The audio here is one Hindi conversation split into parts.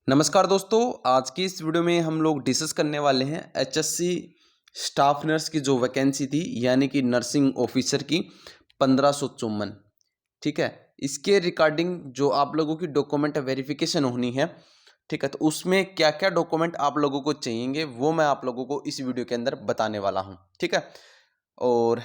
नमस्कार दोस्तों, आज की इस वीडियो में हम लोग डिस्कस करने वाले हैं एचएससी स्टाफ नर्स की जो वैकेंसी थी यानी कि नर्सिंग ऑफिसर की 1554। ठीक है, इसके रिगार्डिंग जो आप लोगों की डॉक्यूमेंट वेरिफिकेशन होनी है, ठीक है, तो उसमें क्या क्या डॉक्यूमेंट आप लोगों को चाहिए वो मैं आप लोगों को इस वीडियो के अंदर बताने वाला हूँ। ठीक है, और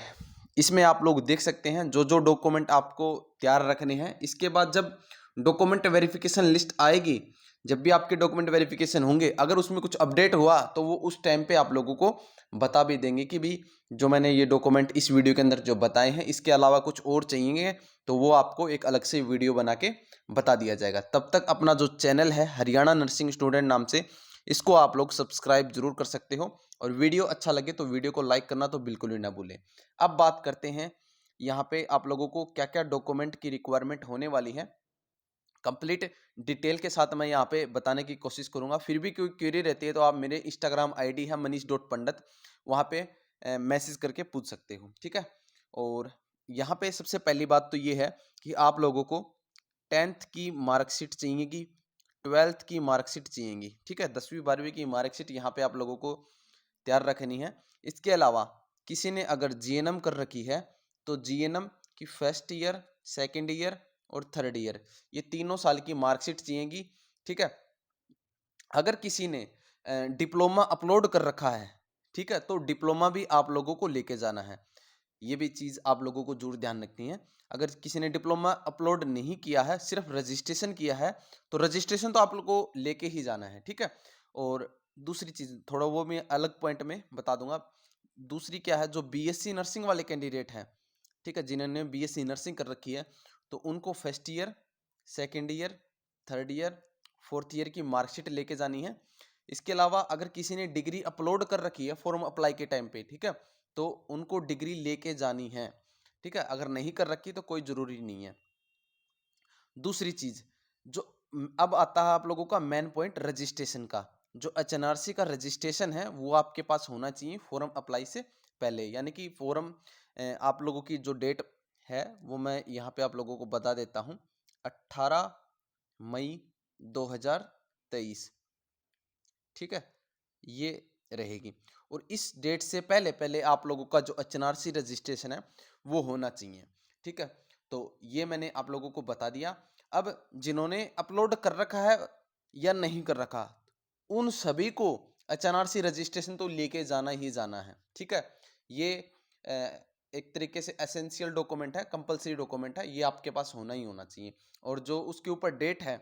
इसमें आप लोग देख सकते हैं जो जो डॉक्यूमेंट आपको तैयार रखने हैं। इसके बाद जब डॉक्यूमेंट वेरिफिकेशन लिस्ट आएगी, जब भी आपके डॉक्यूमेंट वेरिफिकेशन होंगे, अगर उसमें कुछ अपडेट हुआ तो वो उस टाइम पे आप लोगों को बता भी देंगे कि भी जो मैंने ये डॉक्यूमेंट इस वीडियो के अंदर जो बताए हैं, इसके अलावा कुछ और चाहिए तो वो आपको एक अलग से वीडियो बना के बता दिया जाएगा। तब तक अपना जो चैनल है हरियाणा नर्सिंग स्टूडेंट नाम से, इसको आप लोग सब्सक्राइब जरूर कर सकते हो, और वीडियो अच्छा लगे तो वीडियो को लाइक करना तो बिल्कुल ही ना भूलें। अब बात करते हैं यहाँ पे आप लोगों को क्या क्या डॉक्यूमेंट की रिक्वायरमेंट होने वाली है। कंप्लीट डिटेल के साथ मैं यहाँ पे बताने की कोशिश करूंगा। फिर भी कोई क्वेरी रहती है तो आप मेरे इंस्टाग्राम आईडी है मनीष.पंडित, वहाँ पे मैसेज करके पूछ सकते हो। ठीक है, और यहाँ पे सबसे पहली बात तो ये है कि आप लोगों को 10th की मार्कशीट चाहिएगी, 12th की मार्कशीट चाहिएगी। ठीक है, 10वीं 12वीं की मार्कशीट यहाँ पे आप लोगों को तैयार रखनी है। इसके अलावा किसी ने अगर जीएनएम कर रखी है तो जीएनएम की फर्स्ट ईयर, सेकेंड ईयर और थर्ड ईयर, ये तीनों साल की मार्कशीट चाहिएगी। ठीक है, अगर किसी ने डिप्लोमा अपलोड कर रखा है, ठीक है, तो डिप्लोमा भी आप लोगों को लेके जाना है। ये भी चीज़ आप लोगों को जरूर ध्यान रखनी है। अगर किसी ने डिप्लोमा अपलोड नहीं किया है, सिर्फ रजिस्ट्रेशन किया है, तो रजिस्ट्रेशन तो आप लोगों को लेके ही जाना है। ठीक है, और दूसरी चीज़ थोड़ा वो मैं अलग पॉइंट में बता दूंगा। दूसरी क्या है, जो बीएससी नर्सिंग वाले कैंडिडेट हैं, ठीक है, जिन्होंने बीएससी नर्सिंग कर रखी है, तो उनको first year, second year, third year, fourth year की मार्कशीट लेके जानी है। इसके अलावा अगर किसी ने डिग्री अपलोड कर रखी है फॉर्म अप्लाई के टाइम पे, ठीक है, तो उनको डिग्री लेके जानी है। ठीक है, अगर नहीं कर रखी तो कोई जरूरी नहीं है। दूसरी चीज जो अब आता है आप लोगों का मेन पॉइंट रजिस्ट्रेशन का। जो एचएनआरसी का रजिस्ट्रेशन है वो आपके पास होना चाहिए फॉर्म अप्लाई से पहले, यानी कि फॉर्म आप लोगों की जो डेट है वो मैं यहाँ पे आप लोगों को बता देता हूँ, 18 मई 2023। ठीक है, ये रहेगी, और इस डेट से पहले पहले आप लोगों का जो एचएनआरसी रजिस्ट्रेशन है वो होना चाहिए। ठीक है, तो ये मैंने आप लोगों को बता दिया। अब जिन्होंने अपलोड कर रखा है या नहीं कर रखा, उन सभी को एचएनआरसी रजिस्ट्रेशन तो लेके जाना ही जाना है। ठीक है, ये एक तरीके से एसेंशियल डॉक्यूमेंट है, कंपलसरी डॉक्यूमेंट है, ये आपके पास होना ही होना चाहिए। और जो उसके ऊपर डेट है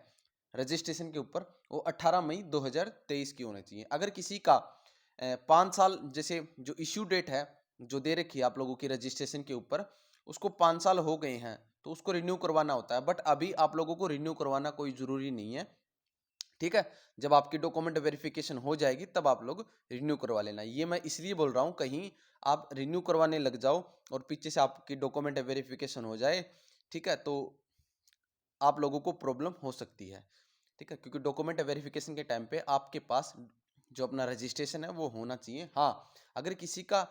रजिस्ट्रेशन के ऊपर, वो 18 मई 2023 की होनी चाहिए। अगर किसी का 5 साल, जैसे जो इश्यू डेट है जो दे रखी है आप लोगों की रजिस्ट्रेशन के ऊपर, उसको 5 साल हो गए हैं तो उसको रिन्यू करवाना होता है, बट अभी आप लोगों को रिन्यू करवाना कोई ज़रूरी नहीं है। ठीक है, जब आपकी डॉक्यूमेंट वेरिफिकेशन हो जाएगी तब आप लोग रिन्यू करवा लेना। ये मैं इसलिए बोल रहा हूँ कहीं आप रिन्यू करवाने लग जाओ और पीछे से आपकी डॉक्यूमेंट वेरिफिकेशन हो जाए, ठीक है, तो आप लोगों को प्रॉब्लम हो सकती है। ठीक है, क्योंकि डॉक्यूमेंट वेरिफिकेशन के टाइम पे आपके पास जो अपना रजिस्ट्रेशन है वो होना चाहिए। हाँ, अगर किसी का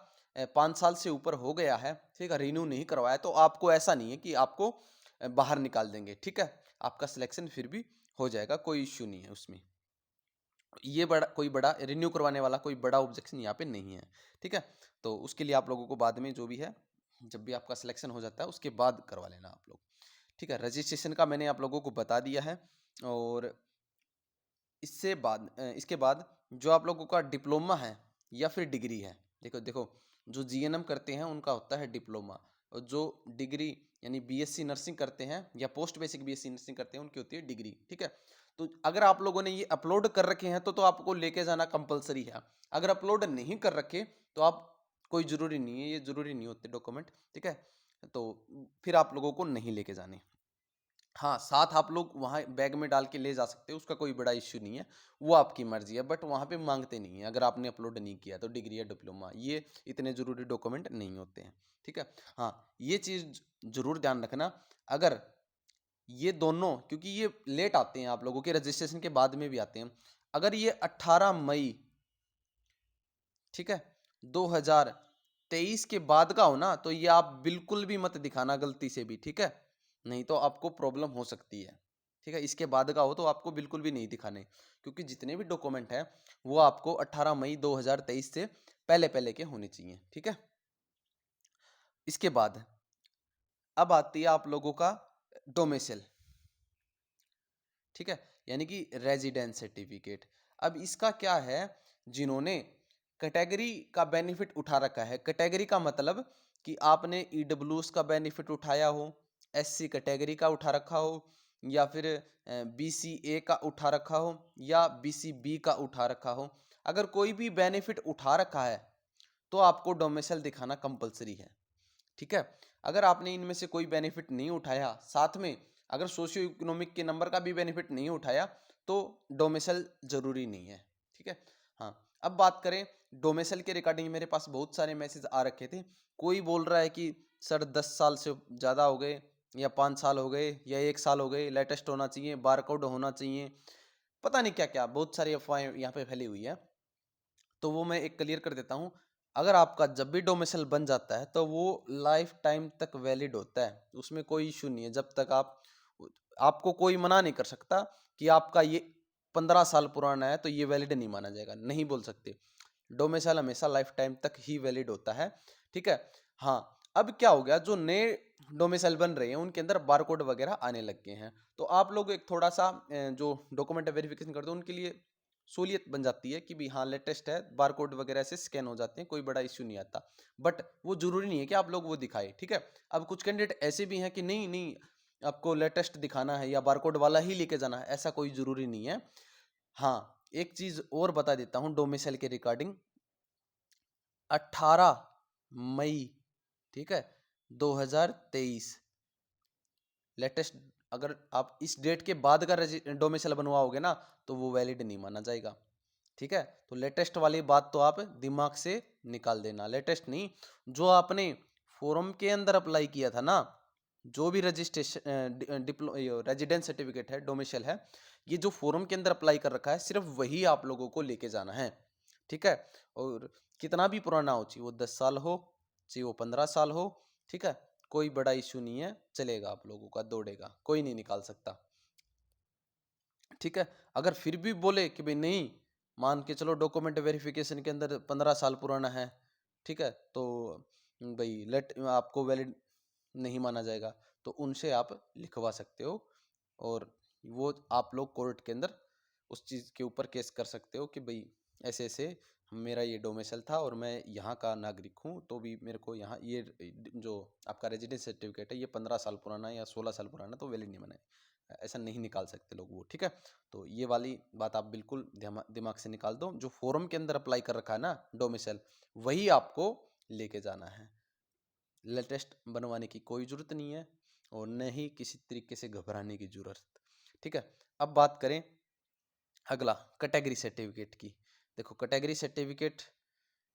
5 साल से ऊपर हो गया है, ठीक है, रिन्यू नहीं करवाया, तो आपको ऐसा नहीं है कि आपको बाहर निकाल देंगे। ठीक है, आपका सिलेक्शन फिर भी हो जाएगा, कोई इश्यू नहीं है उसमें। ये बड़ा कोई बड़ा रिन्यू करवाने वाला कोई बड़ा ऑब्जेक्शन यहाँ पे नहीं है। ठीक है, तो उसके लिए आप लोगों को बाद में जो भी है, जब भी आपका सिलेक्शन हो जाता है उसके बाद करवा लेना आप लोग। ठीक है, रजिस्ट्रेशन का मैंने आप लोगों को बता दिया है। और इसके बाद जो आप लोगों का डिप्लोमा है या फिर डिग्री है, देखो देखो, जो जीएनएम करते हैं उनका होता है डिप्लोमा, और जो डिग्री यानी बीएससी नर्सिंग करते हैं या पोस्ट बेसिक बीएससी नर्सिंग करते हैं उनकी होती है डिग्री। ठीक है, तो अगर आप लोगों ने ये अपलोड कर रखे हैं तो आपको लेके जाना कंपलसरी है। अगर अपलोड नहीं कर रखे तो आप, कोई ज़रूरी नहीं है, ये ज़रूरी नहीं होते डॉक्यूमेंट। ठीक है, तो फिर आप लोगों को नहीं लेके जाने। हाँ, साथ आप लोग वहाँ बैग में डाल के ले जा सकते हो, उसका कोई बड़ा इश्यू नहीं है, वो आपकी मर्जी है, बट वहाँ पे मांगते नहीं है। अगर आपने अपलोड नहीं किया तो डिग्री या डिप्लोमा, ये इतने ज़रूरी डॉक्यूमेंट नहीं होते हैं। ठीक है, हाँ, ये चीज़ ज़रूर ध्यान रखना। अगर ये दोनों, क्योंकि ये लेट आते हैं आप लोगों के रजिस्ट्रेशन के बाद में भी आते हैं, अगर ये 18 मई, ठीक है, 2023 के बाद का हो ना, तो ये आप बिल्कुल भी मत दिखाना गलती से भी। ठीक है, नहीं तो आपको प्रॉब्लम हो सकती है। ठीक है। इसके बाद का हो तो आपको बिल्कुल भी नहीं दिखाने, क्योंकि जितने भी डॉक्यूमेंट हैं वो आपको 18 मई 2023 से पहले पहले के होने चाहिए। ठीक है। इसके बाद अब आती है आप लोगों का डोमिसाइल। ठीक है, यानी कि रेजिडेंस सर्टिफिकेट। अब इसका क्या है, जिन्होंने कैटेगरी का बेनिफिट उठा रखा है, कैटेगरी का मतलब कि आपने ईडब्ल्यूएस का बेनिफिट उठाया हो, एससी कैटेगरी का उठा रखा हो, या फिर बीसीए का उठा रखा हो, या बीसीबी का उठा रखा हो। अगर कोई भी बेनिफिट उठा रखा है तो आपको डोमिसाइल दिखाना कंपलसरी है। ठीक है। अगर आपने इनमें से कोई बेनिफिट नहीं उठाया, साथ में अगर सोशियो इकोनॉमिक के नंबर का भी बेनिफिट नहीं उठाया, तो डोमिसाइल जरूरी नहीं है। ठीक है। हाँ, अब बात करें डोमिसाइल के रिगार्डिंग, मेरे पास बहुत सारे मैसेज आ रखे थे। कोई बोल रहा है कि सर 10 साल से ज़्यादा हो गए, या 5 साल हो गए, या 1 साल हो गए, लेटेस्ट होना चाहिए, बारकोड होना चाहिए, पता नहीं क्या क्या, बहुत सारी अफवाहें यहाँ पे फैली हुई है। तो वो मैं एक क्लियर कर देता हूँ। अगर आपका जब भी डोमिसाइल बन जाता है तो वो लाइफ टाइम तक वैलिड होता है, उसमें कोई इशू नहीं है। जब तक आपको कोई मना नहीं कर सकता कि आपका ये 15 साल पुराना है तो ये वैलिड नहीं माना जाएगा, नहीं बोल सकते। डोमिसाइल हमेशा लाइफ टाइम तक ही वैलिड होता है। ठीक है। हाँ, अब क्या हो गया, जो नए डोमिसाइल बन रहे हैं उनके अंदर बारकोड वगैरह आने लग गए हैं, तो आप लोग एक थोड़ा सा जो डॉक्यूमेंट वेरिफिकेशन करते हो उनके लिए सहूलियत बन जाती है कि भी हाँ लेटेस्ट है, बारकोड वगैरह से स्कैन हो जाते हैं, कोई बड़ा इश्यू नहीं आता। बट वो जरूरी नहीं है कि आप लोग वो दिखाए। ठीक है। अब कुछ कैंडिडेट ऐसे भी हैं कि नहीं नहीं, आपको लेटेस्ट दिखाना है या बारकोड वाला ही लेके जाना है, ऐसा कोई जरूरी नहीं है। हाँ, एक चीज और बता देता हूँ डोमिसाइल के रिगार्डिंग। 18 मई, ठीक है, 2023 लेटेस्ट, अगर आप इस डेट के बाद का डोमिसाइल बनवाओगे ना तो वो वैलिड नहीं माना जाएगा। ठीक है। तो लेटेस्ट वाली बात तो आप दिमाग से निकाल देना, लेटेस्ट नहीं। जो आपने फॉर्म के अंदर अप्लाई किया था ना, जो भी रजिस्ट्रेशन रेजिडेंस सर्टिफिकेट है, डोमिसाइल है, ये जो फॉर्म के अंदर अप्लाई कर रखा है सिर्फ वही आप लोगों को लेके जाना है। ठीक है। और कितना भी पुराना हो, चाहिए वो 10 साल हो, चाहिए वो 15 साल हो, ठीक है, कोई बड़ा इश्यू नहीं है, चलेगा, आप लोगों का दौड़ेगा, कोई नहीं निकाल सकता। ठीक है। अगर फिर भी बोले कि भाई नहीं, मान के चलो डॉक्यूमेंट वेरिफिकेशन के अंदर 15 साल पुराना है, ठीक है, तो भाई लेट आपको वैलिड नहीं माना जाएगा, तो उनसे आप लिखवा सकते हो, और वो आप लोग कोर्ट के अंदर उस चीज़ के ऊपर केस कर सकते हो कि भाई ऐसे ऐसे मेरा ये डोमिसाइल था और मैं यहाँ का नागरिक हूँ, तो भी मेरे को यहाँ ये जो आपका रेजिडेंस सर्टिफिकेट है ये 15 साल पुराना है या 16 साल पुराना, तो वैलिड नहीं माना है, ऐसा नहीं निकाल सकते लोग वो। ठीक है। तो ये वाली बात आप बिल्कुल दिमाग से निकाल दो। जो फॉर्म के अंदर अप्लाई कर रखा है ना डोमिसाइल, वही आपको लेके जाना है, लेटेस्ट बनवाने की कोई ज़रूरत नहीं है, और न ही किसी तरीके से घबराने की ज़रूरत। ठीक है। अब बात करें अगला कैटेगरी सर्टिफिकेट की। देखो कैटेगरी सर्टिफिकेट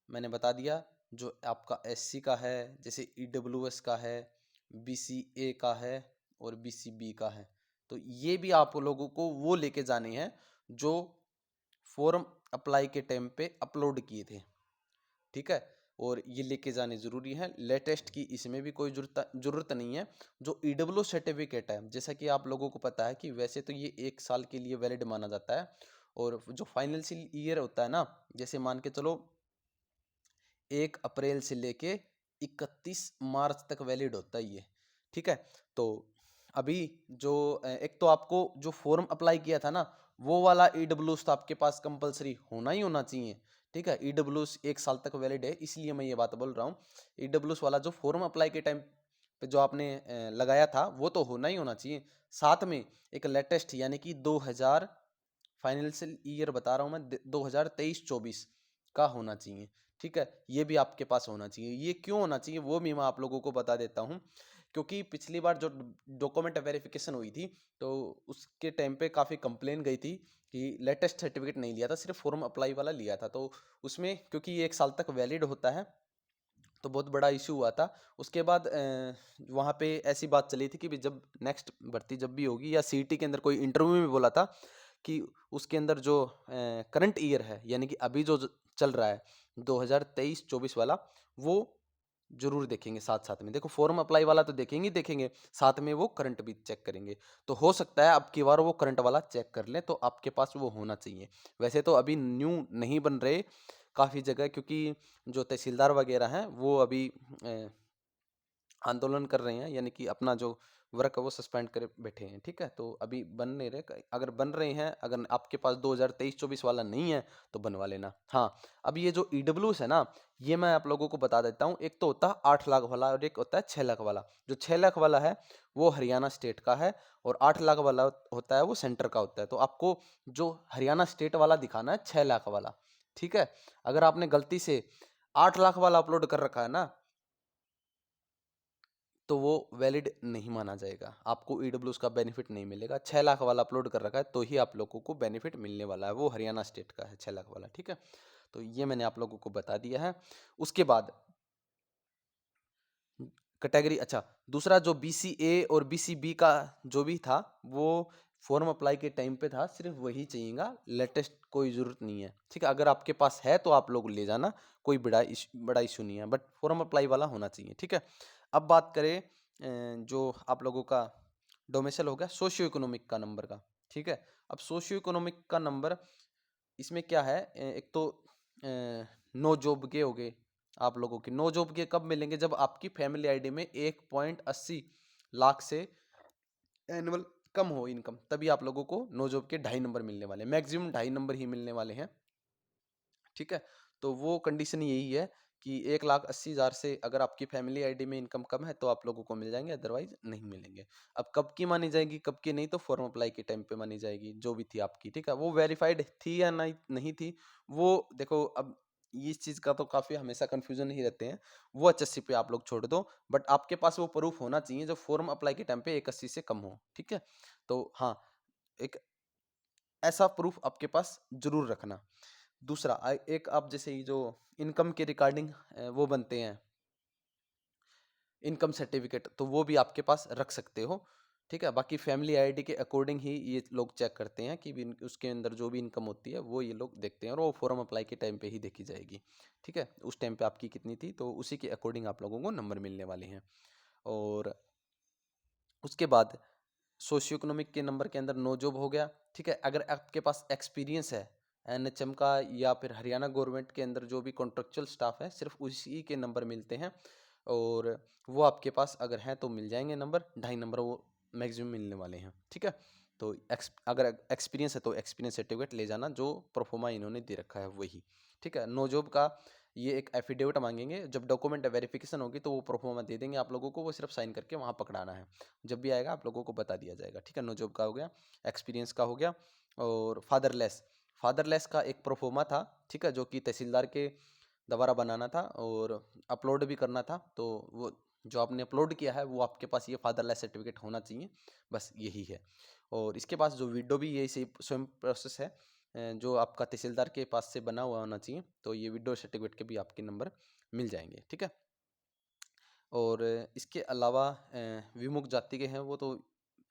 मैंने बता दिया, जो आपका एससी का है, जैसे ईडब्ल्यूएस का है, बीसीए का है, और बीसीबी का है, तो ये भी आप लोगों को वो लेके जाने हैं जो फॉर्म अप्लाई के टाइम पे अपलोड किए थे। ठीक है। और ये लेके जाने ज़रूरी है। लेटेस्ट की इसमें भी कोई ज़रूरत नहीं है। जो ईडब्ल्यू सर्टिफिकेट है, जैसा कि आप लोगों को पता है कि वैसे तो ये 1 साल के लिए वैलिड माना जाता है, और जो फाइनेंशियल ईयर होता है ना, जैसे मान के चलो 1 अप्रैल से लेके 31 मार्च तक वैलिड होता है ये। ठीक है। तो अभी जो एक तो आपको जो फॉर्म अप्लाई किया था ना, वो वाला ईडब्ल्यूएस तो आपके पास कंपलसरी होना ही होना चाहिए। ठीक है। ईडब्ल्यूएस 1 साल तक वैलिड है, इसलिए मैं ये बात बोल रहा हूँ। ईडब्ल्यूएस वाला जो फॉर्म अप्लाई के टाइम पे जो आपने लगाया था वो तो होना ही होना चाहिए। साथ में एक लेटेस्ट यानी कि 2000 फाइनेंशियल ईयर बता रहा हूँ मैं, 2023-24 का होना चाहिए। ठीक है। ये भी आपके पास होना चाहिए। ये क्यों होना चाहिए वो भी मैं आप लोगों को बता देता हूँ। क्योंकि पिछली बार जो डॉक्यूमेंट वेरिफिकेशन हुई थी, तो उसके टाइम पे काफ़ी कंप्लेन गई थी कि लेटेस्ट सर्टिफिकेट नहीं लिया था, सिर्फ फॉर्म अप्लाई वाला लिया था। तो उसमें क्योंकि ये 1 साल तक वैलिड होता है, तो बहुत बड़ा इशू हुआ था। उसके बाद वहाँ पे ऐसी बात चली थी कि जब नेक्स्ट भर्ती जब भी होगी, या सीईटी के अंदर कोई इंटरव्यू में बोला था कि उसके अंदर जो करंट ईयर है, यानी कि अभी जो चल रहा है 2023-24 वाला, वो जरूर देखेंगे साथ साथ में। देखो फॉर्म अप्लाई वाला तो देखेंगे ही देखेंगे, साथ में वो करंट भी चेक करेंगे। तो हो सकता है अब की बार वो करंट वाला चेक कर ले, तो आपके पास वो होना चाहिए। वैसे तो अभी न्यू नहीं बन रहे काफ़ी जगह, क्योंकि जो तहसीलदार वगैरह हैं वो अभी आंदोलन कर रहे हैं, यानी कि अपना जो वर्क है वो सस्पेंड करे बैठे हैं। ठीक है, तो अभी बन नहीं रहे। अगर बन रहे हैं, अगर आपके पास 2023-24 वाला नहीं है तो बनवा लेना। हाँ, अब ये जो ईडब्ल्यूएस है ना, ये मैं आप लोगों को बता देता हूँ। एक तो होता है 8 लाख वाला और एक होता है 6 लाख वाला। जो 6 लाख वाला है वो हरियाणा स्टेट का है, और 8 लाख वाला होता है वो सेंटर का होता है। तो आपको जो हरियाणा स्टेट वाला दिखाना है 6 लाख वाला। ठीक है, अगर आपने गलती से 8 लाख वाला अपलोड कर रखा है ना, तो वो वैलिड नहीं माना जाएगा, आपको ईडब्ल्यूएस का बेनिफिट नहीं मिलेगा। 6 लाख वाला अपलोड कर रखा है तो ही आप लोगों को बेनिफिट मिलने वाला है, वो हरियाणा स्टेट का है 6 लाख वाला। ठीक है, तो ये मैंने आप लोगों को बता दिया है। उसके बाद कैटेगरी, अच्छा, दूसरा जो बीसीए और बीसीबी का जो भी था वो फॉर्म अप्लाई के टाइम पे था, सिर्फ वही चाहिएगा, लेटेस्ट कोई ज़रूरत नहीं है। ठीक है, अगर आपके पास है तो आप लोग ले जाना, कोई बड़ा इशू नहीं है, बट फॉर्म अप्लाई वाला होना चाहिए। ठीक है, अब बात करें जो आप लोगों का डोमेसाइल हो गया सोशियो इकोनॉमिक का नंबर का। ठीक है, अब सोशियो इकोनॉमिक का नंबर इसमें क्या है, एक तो नो जॉब के हो गए आप लोगों की। नो जॉब के कब मिलेंगे, जब आपकी फैमिली आईडी में 1.80 लाख से एनुअल कम हो इनकम, तभी आप लोगों को नो जॉब के 2.5 नंबर मिलने वाले हैं, मैक्सिमम 2.5 नंबर ही मिलने वाले हैं। ठीक है, तो वो कंडीशन यही है कि 1,80,000 से अगर आपकी फैमिली आईडी में इनकम कम है तो आप लोगों को मिल जाएंगे, अदरवाइज नहीं मिलेंगे। अब कब की मानी जाएगी, कब की नहीं, तो फॉर्म अप्लाई के टाइम पे मानी जाएगी जो भी थी आपकी। ठीक है, वो वेरीफाइड थी या नहीं नहीं थी, वो देखो अब इस चीज़ का तो काफ़ी हमेशा कन्फ्यूजन ही रहते हैं, वो एचएससी पे आप लोग छोड़ दो, बट आपके पास वो प्रूफ होना चाहिए जो फॉर्म अप्लाई के टाइम पे 180 से कम हो। ठीक है, तो हाँ, एक ऐसा प्रूफ आपके पास जरूर रखना। दूसरा एक आप जैसे ये जो इनकम के रिगार्डिंग वो बनते हैं इनकम सर्टिफिकेट, तो वो भी आपके पास रख सकते हो। ठीक है, बाकी फैमिली आईडी के अकॉर्डिंग ही ये लोग चेक करते हैं कि उसके अंदर जो भी इनकम होती है वो ये लोग देखते हैं, और वो फॉर्म अप्लाई के टाइम पे ही देखी जाएगी। ठीक है, उस टाइम पे आपकी कितनी थी तो उसी के अकॉर्डिंग आप लोगों को नंबर मिलने वाले हैं। और उसके बाद सोशियो इकोनॉमिक के नंबर के अंदर नो जॉब हो गया। ठीक है, अगर आपके पास एक्सपीरियंस है एनएचएम का या फिर हरियाणा गवर्नमेंट के अंदर जो भी कॉन्ट्रेक्चुअल स्टाफ है, सिर्फ उसी के नंबर मिलते हैं, और वो आपके पास अगर हैं तो मिल जाएंगे नंबर, 2.5 नंबर वो मैक्सिमम मिलने वाले हैं। ठीक है, तो अगर एक्सपीरियंस है तो एक्सपीरियंस सर्टिफिकेट ले जाना, जो प्रोफोमा इन्होंने दे रखा है वही। ठीक है, नो जॉब का ये एक एफिडेविट मांगेंगे, जब डॉक्यूमेंट वेरिफिकेशन होगी तो वो प्रोफोमा दे देंगे आप लोगों को, वो सिर्फ साइन करके वहाँ पकड़ाना है, जब भी आएगा आप लोगों को बता दिया जाएगा। ठीक है, नो जॉब का हो गया, एक्सपीरियंस का हो गया। और फादरलेस, फादरलेस का एक प्रोफोमा था। ठीक है, जो कि तहसीलदार के दोबारा बनाना था और अपलोड भी करना था, तो वो जो आपने अपलोड किया है वो आपके पास ये फादरलेस सर्टिफिकेट होना चाहिए, बस यही है। और इसके पास जो विडो भी यही सेम प्रोसेस है, जो आपका तहसीलदार के पास से बना हुआ होना चाहिए, तो ये विडो सर्टिफिकेट के भी आपके नंबर मिल जाएंगे। ठीक है, और इसके अलावा विमुक्त जाति के हैं वो तो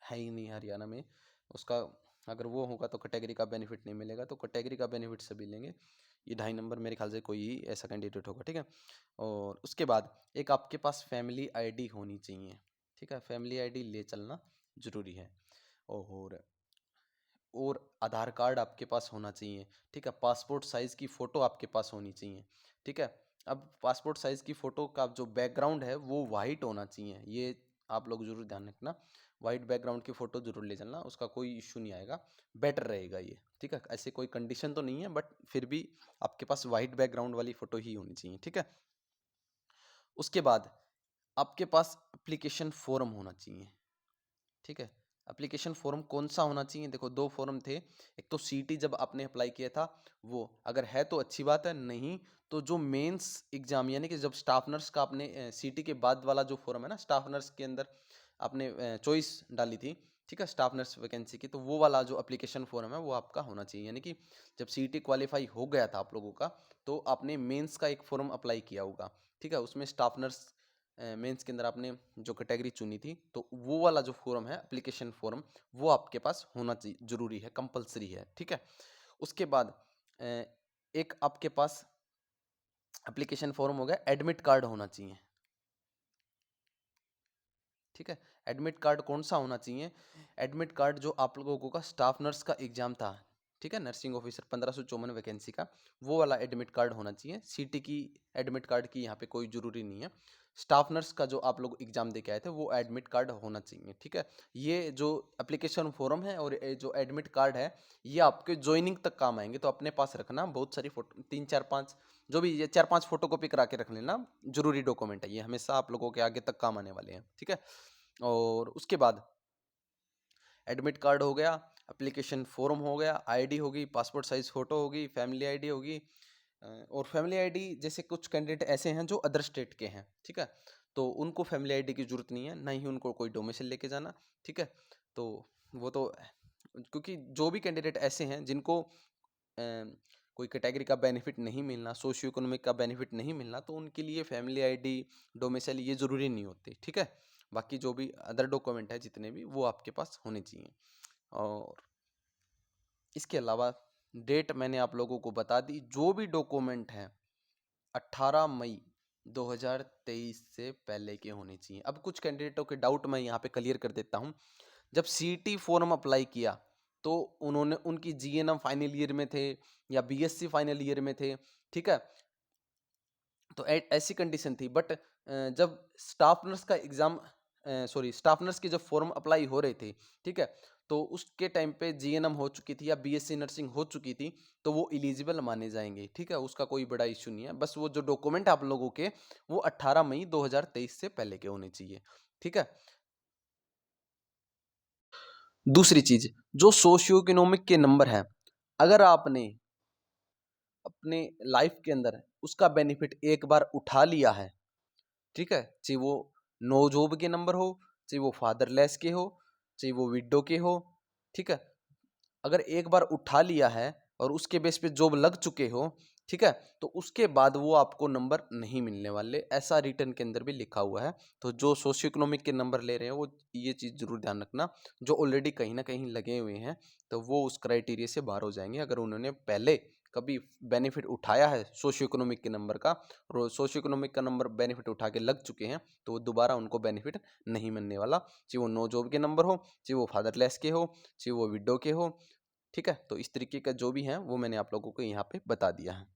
है ही नहीं हरियाणा में, उसका अगर वो होगा तो कैटेगरी का बेनिफिट नहीं मिलेगा, तो कैटेगरी का बेनिफिट सभी लेंगे। ये 2.5 नंबर मेरे ख्याल से कोई ही ऐसा कैंडिडेट होगा। ठीक है, और उसके बाद एक आपके पास फैमिली आईडी होनी चाहिए। ठीक है, फैमिली आईडी ले चलना ज़रूरी है। और आधार कार्ड आपके पास होना चाहिए। ठीक है, पासपोर्ट साइज़ की फ़ोटो आपके पास होनी चाहिए। ठीक है, अब पासपोर्ट साइज़ की फ़ोटो का जो बैकग्राउंड है वो वाइट होना चाहिए, ये आप लोग ज़रूर ध्यान रखना। वाइट बैकग्राउंड की फ़ोटो ज़रूर ले चलना, उसका कोई इशू नहीं आएगा, बेटर रहेगा ये। ठीक है, ऐसे कोई कंडीशन तो नहीं है, बट फिर भी आपके पास वाइट बैकग्राउंड वाली फ़ोटो ही होनी चाहिए। ठीक है, उसके बाद आपके पास एप्लीकेशन फॉर्म होना चाहिए। ठीक है, एप्लीकेशन फॉर्म कौन सा होना चाहिए, देखो दो फॉर्म थे, एक तो सीटी जब आपने अप्लाई किया था वो अगर है तो अच्छी बात है, नहीं तो जो मेंस एग्जाम यानी कि जब स्टाफ नर्स का आपने सीटी के बाद वाला जो फॉर्म है ना, स्टाफ नर्स के अंदर आपने चॉइस डाली थी। ठीक है, स्टाफ नर्स वैकेंसी की, तो वो वाला जो एप्लीकेशन फॉर्म है वो आपका होना चाहिए, यानी कि जब सीटी क्वालिफाई हो गया था आप लोगों का तो आपने मेंस का एक फॉर्म अप्लाई किया होगा। ठीक है, उसमें स्टाफ नर्स मेंस के अंदर आपने जो कैटेगरी चुनी थी, तो वो वाला जो फॉर्म है एप्लीकेशन फॉर्म वो आपके पास होना चाहिए, जरूरी है, कंपलसरी है। ठीक है, उसके बाद एक आपके पास एप्लीकेशन फॉर्म हो गया, एडमिट कार्ड होना चाहिए। ठीक है। एडमिट कार्ड कौन सा होना चाहिए? एडमिट कार्ड जो आप लोगों का स्टाफ नर्स का एग्जाम था, ठीक है, नर्सिंग ऑफिसर 1554 वैकेंसी का, वो वाला एडमिट कार्ड होना चाहिए। सीटी की एडमिट कार्ड की यहाँ पे कोई ज़रूरी नहीं है। स्टाफ नर्स का जो आप लोग एग्जाम दे के आए थे वो एडमिट कार्ड होना चाहिए, ठीक है। ये जो एप्लीकेशन फॉर्म है और ये जो एडमिट कार्ड है, ये आपके ज्वाइनिंग तक काम आएंगे, तो अपने पास रखना। बहुत सारी फोटो, 3 4 5 जो भी, ये 4 5 फोटो कॉपी करा के रख लेना। जरूरी डॉक्यूमेंट है ये, हमेशा आप लोगों के आगे तक काम आने वाले हैं, ठीक है। और उसके बाद एडमिट कार्ड हो गया, एप्लीकेशन फॉर्म हो गया, आईडी होगी, पासपोर्ट साइज फोटो होगी, फैमिली आईडी होगी। और फैमिली आईडी जैसे कुछ कैंडिडेट ऐसे हैं जो अदर स्टेट के हैं, ठीक है, तो उनको फैमिली आईडी की जरूरत नहीं है, ना ही उनको कोई डोमिसाइल लेके जाना, ठीक है। तो वो तो, क्योंकि जो भी कैंडिडेट ऐसे हैं जिनको कोई कैटेगरी का बेनिफिट नहीं मिलना, सोशियो इकोनॉमिक का बेनिफिट नहीं मिलना, तो उनके लिए फैमिली आईडी, डोमिसाइल ये ज़रूरी नहीं होती, ठीक है। बाकी जो भी अदर डॉक्यूमेंट है जितने भी, वो आपके पास होने चाहिए। और इसके अलावा डेट मैंने आप लोगों को बता दी। जो भी डॉक्यूमेंट हैं 18 मई 2023 से पहले के होने चाहिए। अब कुछ कैंडिडेटों के डाउट मैं यहाँ पे क्लियर कर देता हूँ। जब सीटी फॉर्म अप्लाई किया तो उन्होंने, उनकी जीएनएम फाइनल ईयर में थे या बीएससी फाइनल ईयर में थे, ठीक है, तो ऐसी कंडीशन थी। बट जब स्टाफ नर्स का एग्जाम, सॉरी, स्टाफ नर्स की जब फॉर्म अप्लाई हो रहे थे, ठीक है, तो उसके टाइम पे जीएनएम हो चुकी थी या बीएससी नर्सिंग हो चुकी थी, तो वो इलिजिबल माने जाएंगे, ठीक है, उसका कोई बड़ा इशू नहीं है। बस वो जो डॉक्यूमेंट आप लोगों के, वो 18 मई 2023 से पहले के होने चाहिए, ठीक है। दूसरी चीज, जो सोशियो इकोनॉमिक के नंबर है, अगर आपने अपने लाइफ के अंदर उसका बेनिफिट एक बार उठा लिया है, ठीक है, चाहे वो नो जॉब के नंबर हो, चाहे वो फादरलेस के हो, चाहे वो विडो के हो, ठीक है, अगर एक बार उठा लिया है और उसके बेस पे जॉब लग चुके हो, ठीक है, तो उसके बाद वो आपको नंबर नहीं मिलने वाले, ऐसा रिटर्न के अंदर भी लिखा हुआ है। तो जो सोशियो इकोनॉमिक के नंबर ले रहे हैं, वो ये चीज़ जरूर ध्यान रखना, जो ऑलरेडी कहीं ना कहीं लगे हुए हैं, तो वो उस क्राइटेरिया से बाहर हो जाएंगे। अगर उन्होंने पहले कभी बेनिफिट उठाया है सोशियो इकोनॉमिक के नंबर का, और सोशियो इकोनॉमिक का नंबर बेनिफिट उठा के लग चुके हैं, तो वो दोबारा उनको बेनिफिट नहीं मिलने वाला, चाहे वो नो जॉब के नंबर हो, चाहे वो फादरलेस के हो, चाहे वो विडो के हो, ठीक है। तो इस तरीके का जो भी है वो मैंने आप लोगों को यहाँ पे बता दिया है।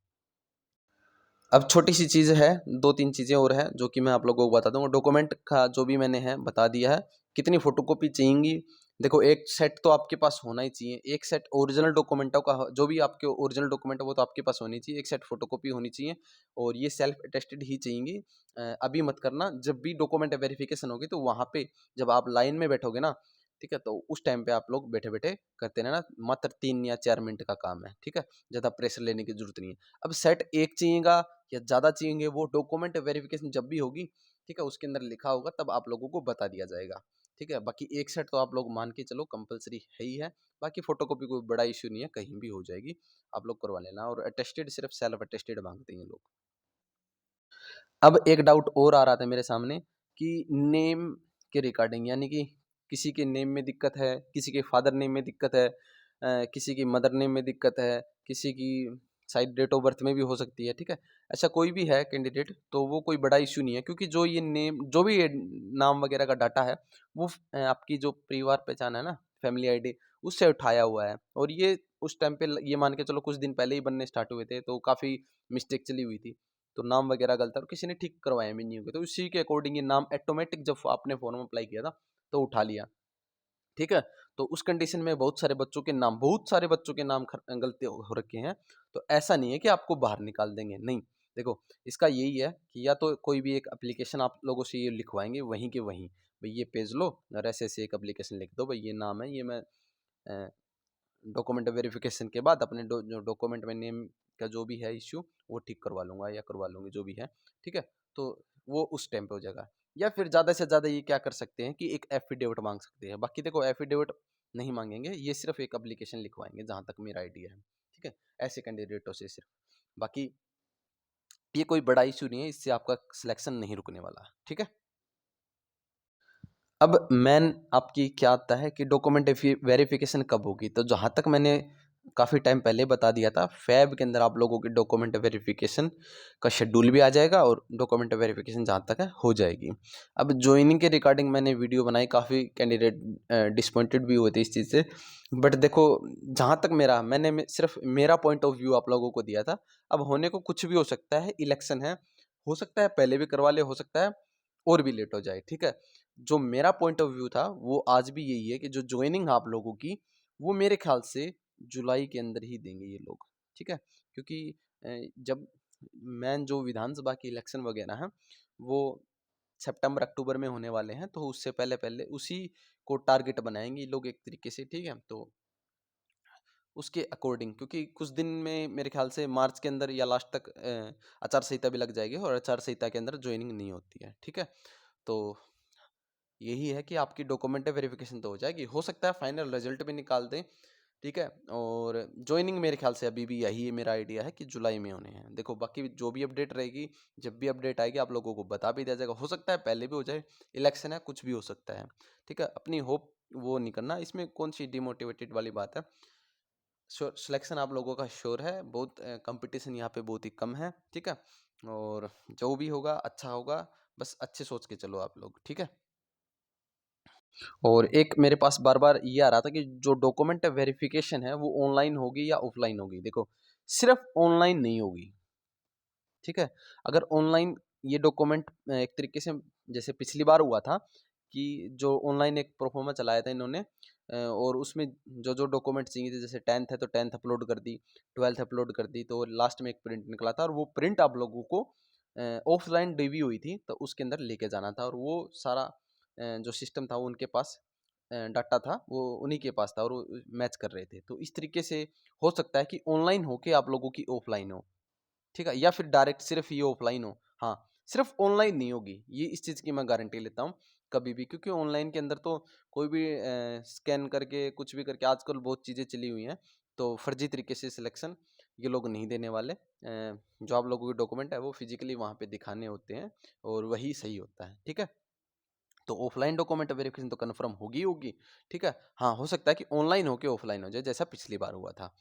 अब छोटी सी चीज़ है, 2 3 चीज़ें और है जो कि मैं आप लोगों को बता दूंगा। डॉक्यूमेंट का जो भी मैंने है बता दिया है। कितनी फोटोकॉपी चाहिएगी? देखो, एक सेट तो आपके पास होना ही चाहिए। एक सेट ओरिजिनल डॉक्यूमेंटों का, जो भी आपके ओरिजिनल डॉक्यूमेंट है वो तो आपके पास होनी चाहिए। एक सेट फोटोकॉपी होनी चाहिए और ये सेल्फ अटेस्टेड ही चाहिए। अभी मत करना, जब भी डॉक्यूमेंट वेरिफिकेशन होगी तो वहाँ पे जब आप लाइन में बैठोगे ना, ठीक है, तो उस टाइम पे आप लोग बैठे बैठे करते रहना। मात्र 3 या 4 मिनट का काम है, ठीक है, ज़्यादा प्रेशर लेने की जरूरत नहीं है। अब सेट एक चाहिएगा या ज़्यादा चाहिए, वो डॉक्यूमेंट वेरिफिकेशन जब भी होगी, ठीक है, उसके अंदर लिखा होगा, तब आप लोगों को बता दिया जाएगा, ठीक है। बाकी एक सेट तो आप लोग मान के चलो कंपलसरी है ही है। बाकी फोटोकॉपी कोई बड़ा इशू नहीं है, कहीं भी हो जाएगी, आप लोग करवा लेना। और अटेस्टेड सिर्फ सेल्फ अटेस्टेड मांगते हैं लोग। अब एक डाउट और आ रहा था मेरे सामने कि नेम के रिगार्डिंग, यानी कि किसी के नेम में दिक्कत है, किसी के फादर नेम में दिक्कत है, किसी की मदर नेम में दिक्कत है, किसी की शायद डेट ऑफ बर्थ में भी हो सकती है, ठीक है। ऐसा कोई भी है कैंडिडेट, तो वो कोई बड़ा इशू नहीं है, क्योंकि जो ये नेम, जो भी ये नाम वगैरह का डाटा है, वो आपकी जो परिवार पहचान है ना, फैमिली आईडी, उससे उठाया हुआ है। और ये उस टाइम पे ये मान के चलो कुछ दिन पहले ही बनने स्टार्ट हुए थे, तो काफ़ी मिस्टेक चली हुई थी, तो नाम वगैरह गलत है और किसी ने ठीक करवाया भी नहीं होगा, तो उसी के अकॉर्डिंग ये नाम ऑटोमेटिक जब आपने फॉर्म अप्लाई किया था तो उठा लिया, ठीक है। तो उस कंडीशन में बहुत सारे बच्चों के नाम, बहुत सारे बच्चों के नाम गलती हो रखे हैं। तो ऐसा नहीं है कि आपको बाहर निकाल देंगे, नहीं। देखो, इसका यही है कि या तो कोई भी एक एप्लीकेशन आप लोगों से ये लिखवाएंगे वहीं के वहीं, भाई ये पेज लो और ऐसे ऐसे एक एप्लीकेशन लिख दो, भाई ये नाम है, ये मैं डॉक्यूमेंट वेरिफिकेशन के बाद अपने जो डॉक्यूमेंट में नेम का जो भी है इश्यू, वो ठीक करवा लूँगा या करवा लूँगी, जो भी है, ठीक है। तो वो उस टाइम पे हो जाएगा। या फिर ज़्यादा से ज़्यादा ये क्या कर सकते हैं कि एक एफिडेविट मांग सकते हैं। बाकी देखो, एफिडेविट नहीं मांगेंगे, ये सिर्फ एक एप्लीकेशन लिखवाएंगे, जहाँ तक मेरा आइडिया है, ठीक है, ऐसे कैंडिडेटों से सिर्फ। बाकी ये कोई बड़ा इशू नहीं है, इससे आपका सिलेक्शन नहीं रुकने वाला, ठीक है। अब मेन आपकी क्या आता है कि डॉक्यूमेंट वेरिफिकेशन कब होगी? तो जहाँ तक मैंने काफ़ी टाइम पहले बता दिया था, फ़ेब के अंदर आप लोगों की डॉक्यूमेंट वेरिफिकेशन का शेड्यूल भी आ जाएगा और डॉक्यूमेंट वेरिफिकेशन जहाँ तक है हो जाएगी। अब जॉइनिंग के रिगार्डिंग मैंने वीडियो बनाई, काफ़ी कैंडिडेट डिसपॉइंटेड भी हुए थे इस चीज़ से। बट देखो, जहाँ तक मैंने सिर्फ मेरा पॉइंट ऑफ व्यू आप लोगों को दिया था। अब होने को कुछ भी हो सकता है, इलेक्शन है, हो सकता है पहले भी करवा ले, हो सकता है और भी लेट हो जाए, ठीक है। जो मेरा पॉइंट ऑफ व्यू था वो आज भी यही है कि जो ज्वाइनिंग आप लोगों की, वो मेरे ख्याल से जुलाई के अंदर ही देंगे ये लोग, ठीक है। क्योंकि जब मेन जो विधानसभा की इलेक्शन वगैरह हैं वो सितंबर अक्टूबर में होने वाले हैं, तो उससे पहले पहले उसी को टारगेट बनाएंगे ये लोग एक तरीके से, ठीक है। तो उसके अकॉर्डिंग, क्योंकि कुछ दिन में मेरे ख्याल से मार्च के अंदर या लास्ट तक आचार संहिता भी लग जाएगी और आचार संहिता के अंदर ज्वाइनिंग नहीं होती है, ठीक है। तो यही है कि आपकी डॉक्यूमेंट वेरिफिकेशन तो हो जाएगी, हो सकता है फाइनल रिजल्ट भी निकाल दें, ठीक है। और ज्वाइनिंग मेरे ख्याल से अभी भी यही है, मेरा आइडिया है कि जुलाई में होने हैं। देखो बाकी जो भी अपडेट रहेगी, जब भी अपडेट आएगी आप लोगों को बता भी दिया जाएगा, हो सकता है पहले भी हो जाए, इलेक्शन है, कुछ भी हो सकता है, ठीक है। अपनी होप वो नहीं करना, इसमें कौन सी डिमोटिवेटेड वाली बात है। सिलेक्शन आप लोगों का श्योर है, बहुत कंपटीशन यहाँ पे बहुत ही कम है, ठीक है। और जो भी होगा अच्छा होगा, बस अच्छे सोच के चलो आप लोग, ठीक है। और एक मेरे पास बार-बार ये आ रहा था कि जो डॉक्यूमेंट वेरिफिकेशन है वो ऑनलाइन होगी या ऑफलाइन होगी? देखो, सिर्फ़ ऑनलाइन नहीं होगी, ठीक है? अगर ऑनलाइन ये डॉक्यूमेंट एक तरीके से जैसे पिछली बार हुआ था कि जो ऑनलाइन एक प्रोफ़ार्मा चलाया था इन्होंने और उसमें जो-जो डॉक्यूमेंट चाहिए थे, जैसे 10th है तो 10th अपलोड कर दी, 12th अपलोड कर दी, तो लास्ट में एक प्रिंट निकला था और वो प्रिंट आप लोगों को ऑफ़लाइन डी हुई थी, तो उसके अंदर लेके जाना था और वो सारा जो सिस्टम था वो उनके पास डाटा था, वो उन्हीं के पास था और वो मैच कर रहे थे। तो इस तरीके से हो सकता है कि ऑनलाइन हो के आप लोगों की ऑफ़लाइन हो। ठीक है? या फिर डायरेक्ट सिर्फ़ ये ऑफ़लाइन हो। हाँ, सिर्फ़ ऑनलाइन नहीं होगी, ये इस चीज़ की मैं गारंटी लेता हूँ, कभी भी, क्योंकि ऑनलाइन के अंदर तो कोई भी स्कैन करके, कुछ भी करके आजकल बहुत चीज़ें चली हुई हैं, तो फ़र्ज़ी तरीके से सिलेक्शन ये लोग नहीं देने वाले। जो आप लोगों के डॉक्यूमेंट है वो फ़िज़िकली वहाँ पे दिखाने होते हैं और वही सही होता है, ठीक है? तो ऑफ़लाइन डॉक्यूमेंट वेरिफ़िकेशन तो कन्फ़र्म होगी ही होगी, ठीक है? हाँ, हो सकता है कि ऑनलाइन हो के ऑफ़लाइन हो जाए, जैसा पिछली बार हुआ था।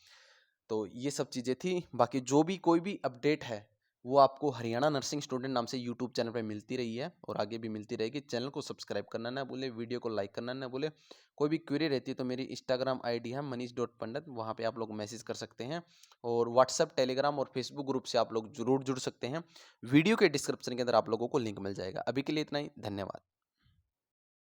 तो ये सब चीज़ें थी। बाकी जो भी कोई भी अपडेट है, वो आपको हरियाणा नर्सिंग स्टूडेंट नाम से यूट्यूब चैनल पे मिलती रही है और आगे भी मिलती रहेगी। चैनल को सब्सक्राइब करना ना भूलें, वीडियो को लाइक करना ना भूलें। कोई भी क्वेरी रहती है तो मेरी इंस्टाग्राम आईडी है मनीष.पंडित, वहाँ पे आप लोग मैसेज कर सकते हैं और व्हाट्सएप, टेलीग्राम और फेसबुक ग्रुप से आप लोग ज़रूर जुड़ सकते हैं। वीडियो के डिस्क्रिप्शन के अंदर आप लोगों को लिंक मिल जाएगा। अभी के लिए इतना ही, धन्यवाद।